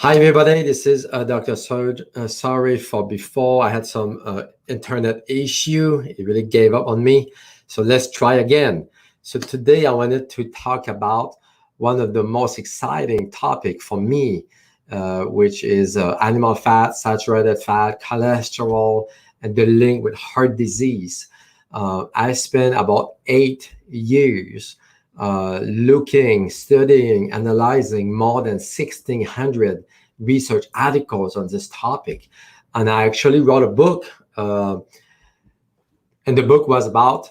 Hi, everybody. This is Dr. Serge. Sorry for before. I had some internet issue. It really gave up on me. So let's try again. So today I wanted to talk about one of the most exciting topic for me, which is animal fat, saturated fat, cholesterol, and the link with heart disease. I spent about 8 years looking, studying, analyzing more than 1,600 research articles on this topic. And I actually wrote a book, and the book was about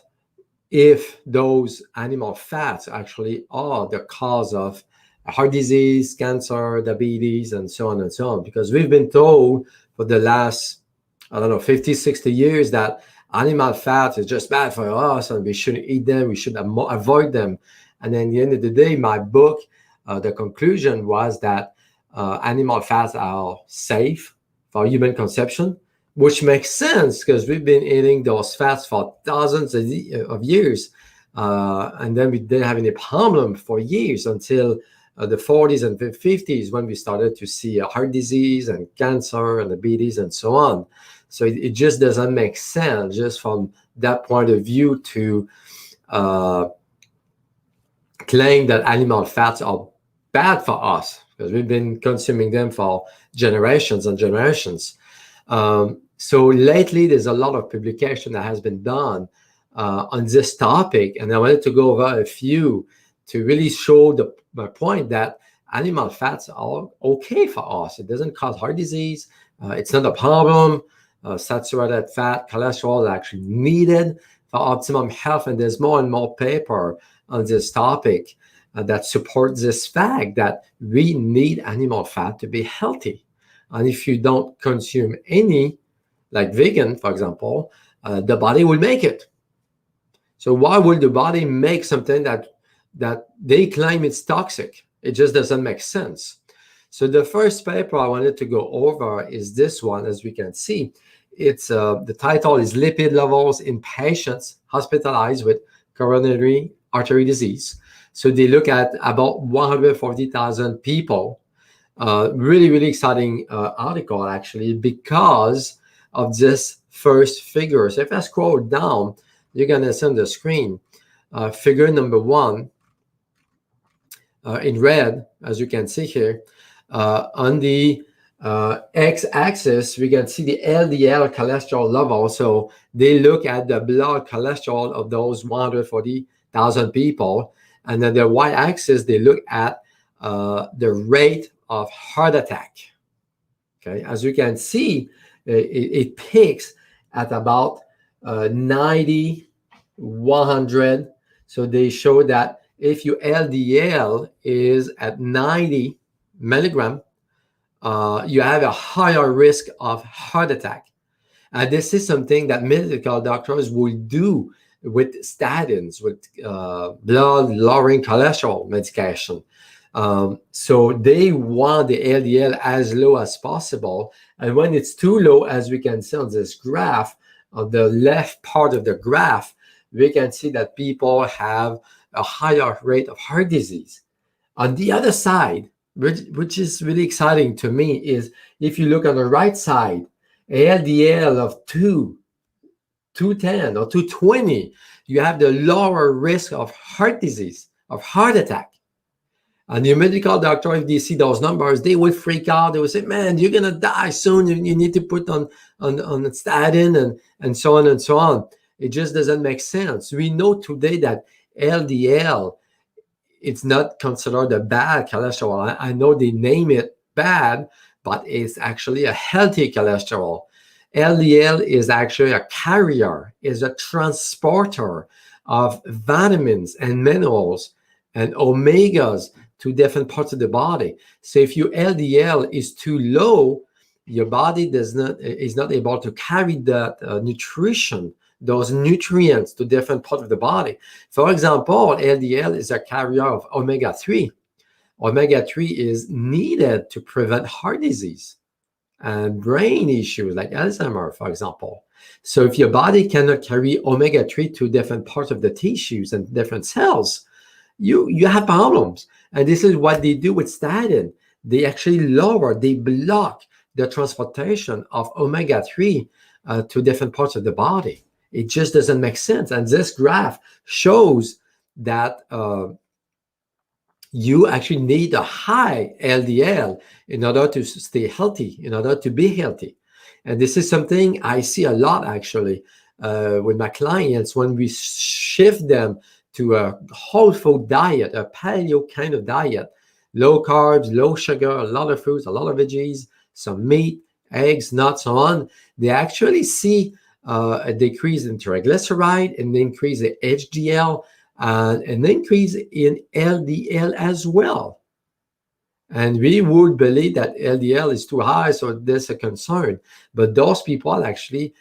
if those animal fats actually are the cause of heart disease, cancer, diabetes, and so on and so on. Because we've been told for the last, 50, 60 years that animal fat is just bad for us and we shouldn't eat them, we should avoid them. And then at the end of the day, my book, the conclusion was that animal fats are safe for human consumption, which makes sense because we've been eating those fats for thousands of years. And then we didn't have any problem for years until the 40s and 50s when we started to see heart disease and cancer and diabetes and so on. So it just doesn't make sense just from that point of view to claim that animal fats are bad for us because we've been consuming them for generations and generations. So lately, there's a lot of publication that has been done on this topic, and I wanted to go over a few to really show my point that animal fats are okay for us. It doesn't cause heart disease. It's not a problem. Saturated fat, cholesterol are actually needed for optimum health, and there's more and more paper on this topic that support this fact that we need animal fat to be healthy. And if you don't consume any, like vegan, for example, the body will make it. So why would the body make something that they claim it's toxic? It just doesn't make sense. So the first paper I wanted to go over is this one, as we can see. It's the title is Lipid Levels in Patients Hospitalized with Coronary Artery Disease. So they look at about 140,000 people. Really, really exciting article, actually, because of this first figure. So if I scroll down, you're going to see on the screen figure number one in red, as you can see here. On the x-axis, we can see the LDL cholesterol level. So they look at the blood cholesterol of those 140,000 people. And then the y-axis, they look at the rate of heart attack. Okay, as you can see, it peaks at about 90, 100. So they show that if your LDL is at 90 milligram, you have a higher risk of heart attack. And this is something that medical doctors will do with statins, with blood-lowering cholesterol medication. So they want the LDL as low as possible. And when it's too low, as we can see on this graph, on the left part of the graph, we can see that people have a higher rate of heart disease. On the other side, which is really exciting to me, is if you look on the right side, LDL of 210 or 220, you have the lower risk of heart disease, of heart attack. And your medical doctor, if they see those numbers, they will freak out. They will say, man, you're going to die soon. You need to put on statin and so on and so on. It just doesn't make sense. We know today that LDL, it's not considered a bad cholesterol. I know they name it bad, but it's actually a healthy cholesterol. LDL is actually a carrier, is a transporter of vitamins and minerals and omegas to different parts of the body. So if your LDL is too low, your body is not able to carry that nutrition, those nutrients to different parts of the body. For example, LDL is a carrier of omega-3. Omega-3 is needed to prevent heart disease and brain issues like Alzheimer, for example. So if your body cannot carry omega-3 to different parts of the tissues and different cells, you have problems. And this is what they do with statin. they actually they block the transportation of omega-3 to different parts of the body. It just doesn't make sense. And this graph shows that you actually need a high LDL in order to stay healthy, in order to be healthy. And this is something I see a lot actually with my clients when we shift them to a whole food diet, a paleo kind of diet, low carbs, low sugar, a lot of fruits, a lot of veggies, some meat, eggs, nuts, so on. They actually see a decrease in triglyceride, an increase in HDL, an increase in LDL as well. And we would believe that LDL is too high, so there's a concern. But those people actually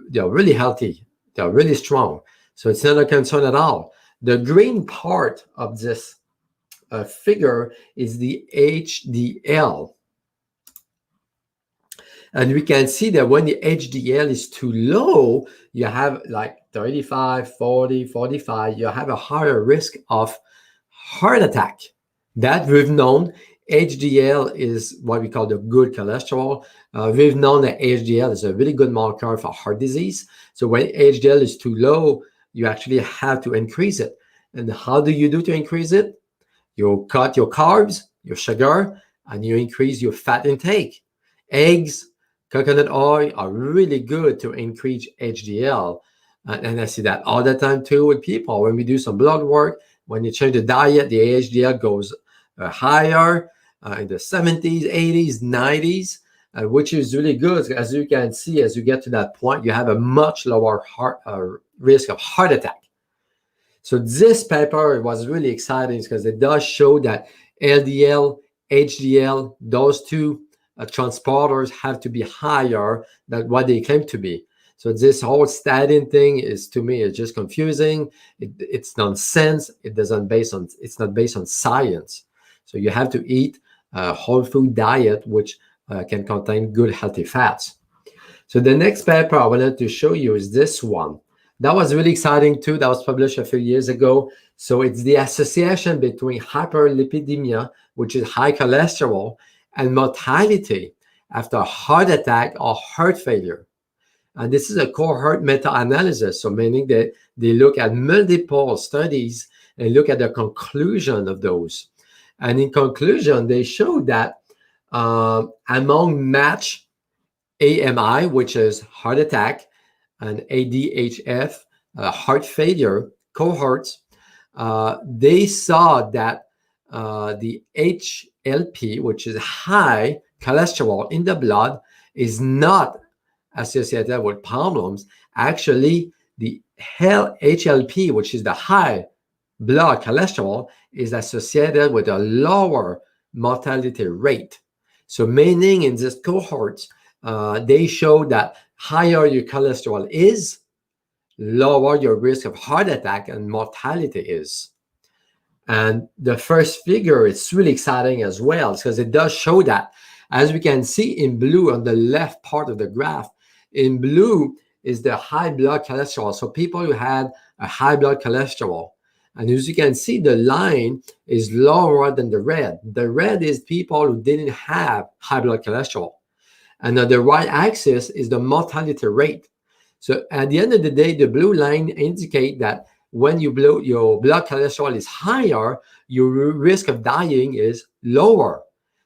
they're really healthy, they're really strong. So it's not a concern at all. The green part of this figure is the HDL. And we can see that when the HDL is too low, you have like 35, 40, 45, you have a higher risk of heart attack. That we've known. HDL is what we call the good cholesterol. We've known that HDL is a really good marker for heart disease. So when HDL is too low, you actually have to increase it. And how do you do to increase it? You cut your carbs, your sugar, and you increase your fat intake. Eggs, coconut oil are really good to increase HDL. And I see that all the time too with people. When we do some blood work, when you change the diet, the HDL goes higher in the 70s, 80s, 90s, which is really good. As you can see, as you get to that point, you have a much lower risk of heart attack. So this paper was really exciting because it does show that LDL, HDL, those two transporters have to be higher than what they claim to be. So this whole statin thing is, to me, is just confusing. It's nonsense. It's not based on science. So you have to eat a whole food diet, which can contain good healthy fats. So the next paper I wanted to show you is this one. That was really exciting too. That was published a few years ago. So it's the association between hyperlipidemia, which is high cholesterol, and mortality after a heart attack or heart failure. And this is a cohort meta-analysis, so meaning that they look at multiple studies and look at the conclusion of those. And in conclusion, they showed that among match AMI, which is heart attack, and ADHF, heart failure cohorts, they saw that the HLP, which is high cholesterol in the blood, is not associated with problems. Actually, the HLP, which is the high blood cholesterol, is associated with a lower mortality rate. So meaning in this cohort, they show that higher your cholesterol is, lower your risk of heart attack and mortality is. And the first figure is really exciting as well because it does show that. As we can see in blue on the left part of the graph, in blue is the high blood cholesterol. So people who had a high blood cholesterol. And as you can see, the line is lower than the red. The red is people who didn't have high blood cholesterol. And on the right axis is the mortality rate. So at the end of the day, the blue line indicates that when your blood cholesterol is higher, your risk of dying is lower.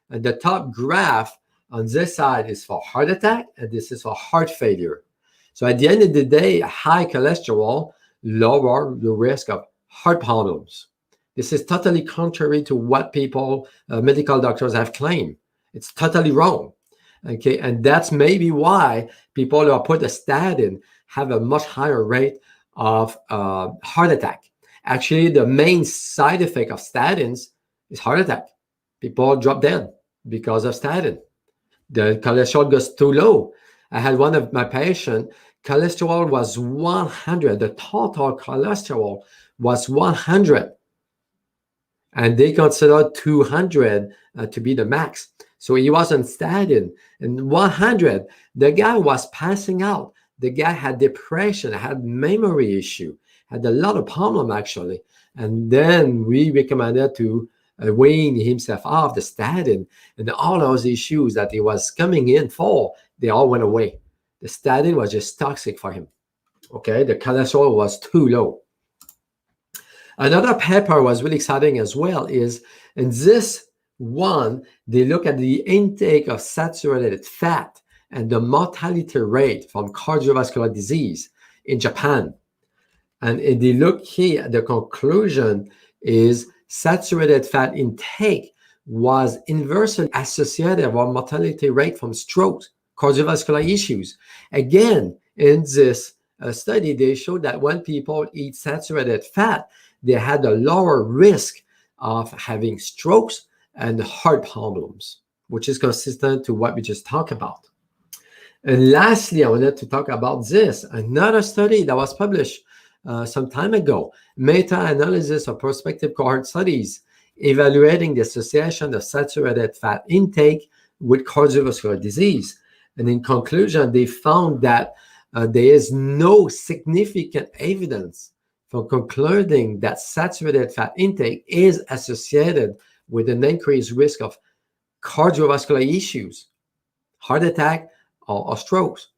And the top graph on this side is for heart attack, and this is for heart failure. So at the end of the day, high cholesterol lower the risk of heart problems. This is totally contrary to what people, medical doctors have claimed. It's totally wrong. Okay, and that's maybe why people who are put a statin have a much higher rate of heart attack. Actually, the main side effect of statins is heart attack. People drop dead because of statin. The cholesterol goes too low. I had one of my patients, cholesterol was 100. The total cholesterol was 100. And they considered 200 to be the max. So he was on statin. And 100, the guy was passing out. The guy had depression, had memory issue, had a lot of problem actually. And then we recommended to weaning himself off the statin, and all those issues that he was coming in for, they all went away. The statin was just toxic for him. Okay, the cholesterol was too low. Another paper was really exciting as well is in this one, they look at the intake of saturated fat and the mortality rate from cardiovascular disease in Japan. And they look here, the conclusion is saturated fat intake was inversely associated with mortality rate from strokes, cardiovascular issues. Again, in this study, they showed that when people eat saturated fat, they had a lower risk of having strokes and heart problems, which is consistent to what we just talked about. And lastly, I wanted to talk about this, another study that was published some time ago, meta-analysis of prospective cohort studies evaluating the association of saturated fat intake with cardiovascular disease. And in conclusion, they found that there is no significant evidence for concluding that saturated fat intake is associated with an increased risk of cardiovascular issues, heart attack, or strokes.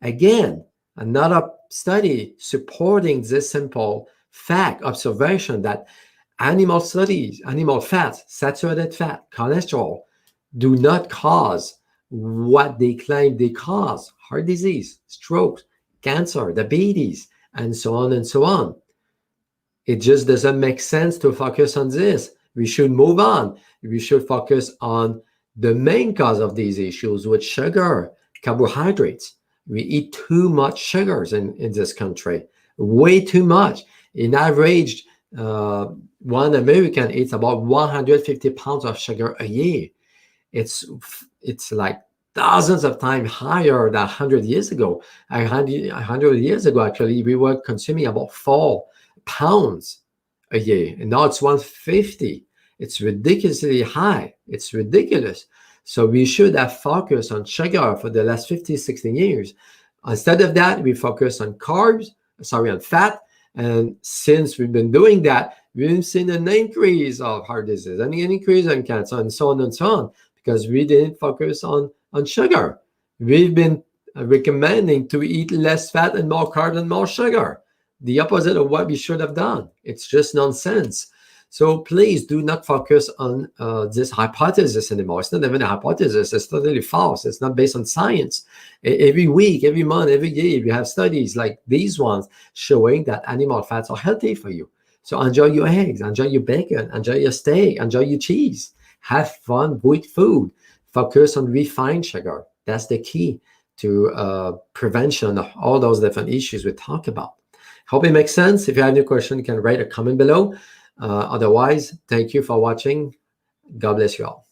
Again, another study supporting this simple fact, observation that animal fats, saturated fat, cholesterol, do not cause what they claim they cause: heart disease, strokes, cancer, diabetes, and so on and so on. It just doesn't make sense to focus on this. We should move on. We should focus on the main cause of these issues, with sugar, carbohydrates. We eat too much sugars in this country, way too much. In average, one American eats about 150 pounds of sugar a year. It's like thousands of times higher than 100 years ago. 100 years ago, actually, we were consuming about 4 pounds a year, and now it's 150. It's ridiculously high. It's ridiculous. So we should have focused on sugar for the last 50, 60 years. Instead of that, we focus on on fat. And since we've been doing that, we've seen an increase of heart disease, and an increase in cancer, and so on, because we didn't focus on sugar. We've been recommending to eat less fat and more carbs and more sugar. The opposite of what we should have done. It's just nonsense. So please do not focus on this hypothesis anymore. It's not even a hypothesis. It's totally false. It's not based on science. Every week, every month, every year, we have studies like these ones showing that animal fats are healthy for you. So enjoy your eggs, enjoy your bacon, enjoy your steak, enjoy your cheese. Have fun with food. Focus on refined sugar. That's the key to prevention of all those different issues we talk about. Hope it makes sense. If you have any question, you can write a comment below. Otherwise, thank you for watching. God bless you all.